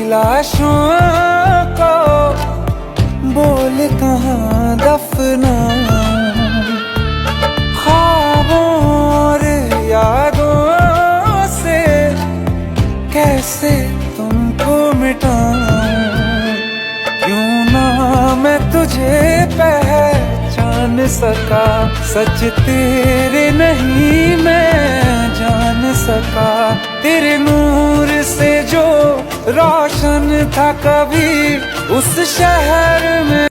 लाशों को बोल कहाँ दफनाऊं, ख्वाबों और यादों से कैसे तुमको मिटाऊं। क्यों ना मैं तुझे पहचान सका, सच तेरे नहीं मैं जान सका। तेरे नूर से जो रोशन था कभी उस शहर में